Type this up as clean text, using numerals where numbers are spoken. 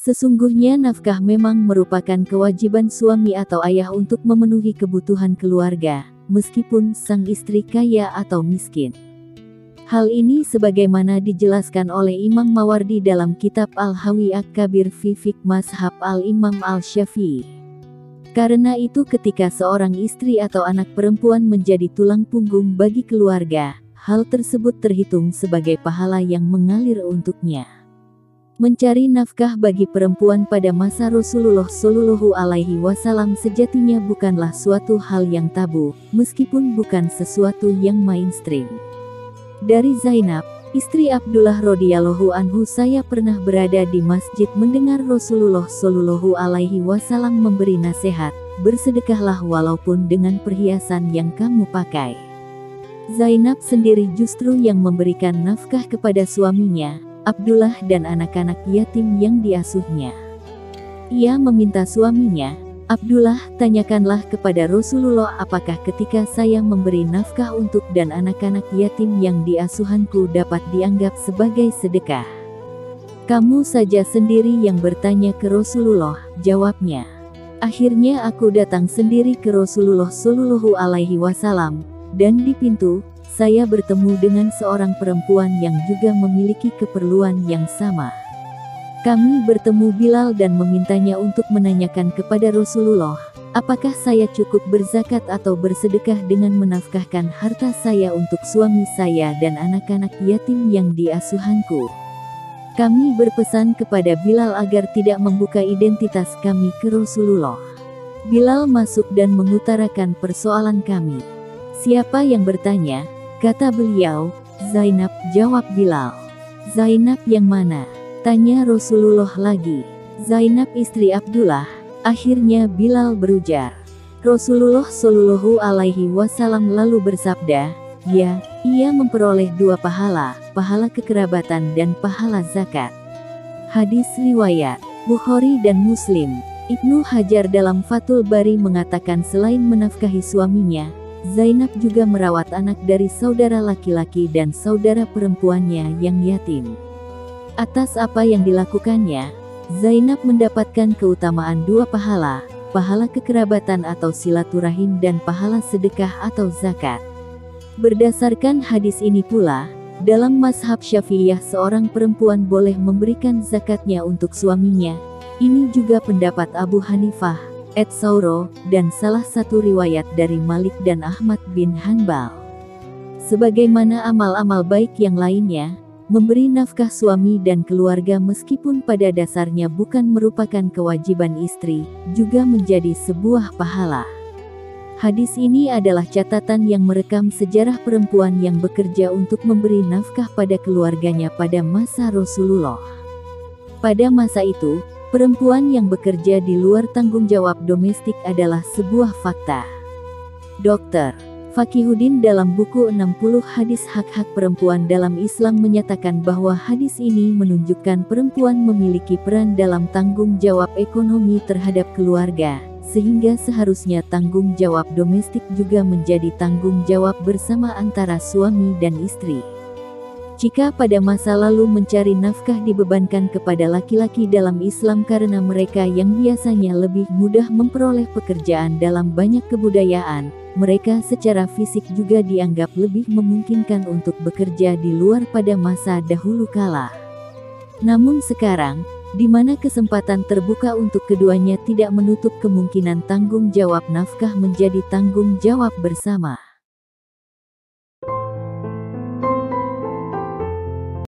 Sesungguhnya nafkah memang merupakan kewajiban suami atau ayah untuk memenuhi kebutuhan keluarga, meskipun sang istri kaya atau miskin. Hal ini sebagaimana dijelaskan oleh Imam Mawardi dalam kitab Al-Hawi Ak-Kabir fi Fiqh Mazhab Al-Imam Al-Syafi'i. Karena itu ketika seorang istri atau anak perempuan menjadi tulang punggung bagi keluarga, hal tersebut terhitung sebagai pahala yang mengalir untuknya. Mencari nafkah bagi perempuan pada masa Rasulullah Shallallahu Alaihi Wasallam sejatinya bukanlah suatu hal yang tabu, meskipun bukan sesuatu yang mainstream. Dari Zainab, istri Abdullah radhiyallahu anhu, saya pernah berada di masjid mendengar Rasulullah Shallallahu Alaihi Wasallam memberi nasihat, bersedekahlah walaupun dengan perhiasan yang kamu pakai. Zainab sendiri justru yang memberikan nafkah kepada suaminya, Abdullah, dan anak-anak yatim yang diasuhnya. Ia meminta suaminya, Abdullah, tanyakanlah kepada Rasulullah apakah ketika saya memberi nafkah untuk dan anak-anak yatim yang diasuhanku dapat dianggap sebagai sedekah. Kamu saja sendiri yang bertanya ke Rasulullah, jawabnya. Akhirnya aku datang sendiri ke Rasulullah Shallallahu Alaihi Wasallam, dan di pintu, saya bertemu dengan seorang perempuan yang juga memiliki keperluan yang sama. Kami bertemu Bilal dan memintanya untuk menanyakan kepada Rasulullah, apakah saya cukup berzakat atau bersedekah dengan menafkahkan harta saya untuk suami saya dan anak-anak yatim yang diasuhanku. Kami berpesan kepada Bilal agar tidak membuka identitas kami ke Rasulullah. Bilal masuk dan mengutarakan persoalan kami. Siapa yang bertanya? Kata beliau, Zainab, jawab Bilal. Zainab yang mana? Tanya Rasulullah lagi. Zainab istri Abdullah. Akhirnya Bilal berujar. Rasulullah Shallallahu Alaihi Wasallam lalu bersabda, ya, ia memperoleh 2 pahala, pahala kekerabatan dan pahala zakat. Hadis riwayat Bukhari dan Muslim. Ibnu Hajar dalam Fathul Bari mengatakan selain menafkahi suaminya, Zainab juga merawat anak dari saudara laki-laki dan saudara perempuannya yang yatim. Atas apa yang dilakukannya, Zainab mendapatkan keutamaan 2 pahala, pahala kekerabatan atau silaturahim dan pahala sedekah atau zakat. Berdasarkan hadis ini pula, dalam mazhab Syafi'iyah seorang perempuan boleh memberikan zakatnya untuk suaminya. Ini juga pendapat Abu Hanifah, Sauro, dan salah satu riwayat dari Malik dan Ahmad bin Hanbal. Sebagaimana amal-amal baik yang lainnya, memberi nafkah suami dan keluarga meskipun pada dasarnya bukan merupakan kewajiban istri, juga menjadi sebuah pahala. Hadis ini adalah catatan yang merekam sejarah perempuan yang bekerja untuk memberi nafkah pada keluarganya pada masa Rasulullah. Pada masa itu, perempuan yang bekerja di luar tanggung jawab domestik adalah sebuah fakta. Dr. Fakihuddin dalam buku 60 Hadis Hak-Hak Perempuan dalam Islam menyatakan bahwa hadis ini menunjukkan perempuan memiliki peran dalam tanggung jawab ekonomi terhadap keluarga, sehingga seharusnya tanggung jawab domestik juga menjadi tanggung jawab bersama antara suami dan istri. Jika pada masa lalu mencari nafkah dibebankan kepada laki-laki dalam Islam karena mereka yang biasanya lebih mudah memperoleh pekerjaan dalam banyak kebudayaan, mereka secara fisik juga dianggap lebih memungkinkan untuk bekerja di luar pada masa dahulu kala. Namun sekarang, di mana kesempatan terbuka untuk keduanya tidak menutup kemungkinan tanggung jawab nafkah menjadi tanggung jawab bersama.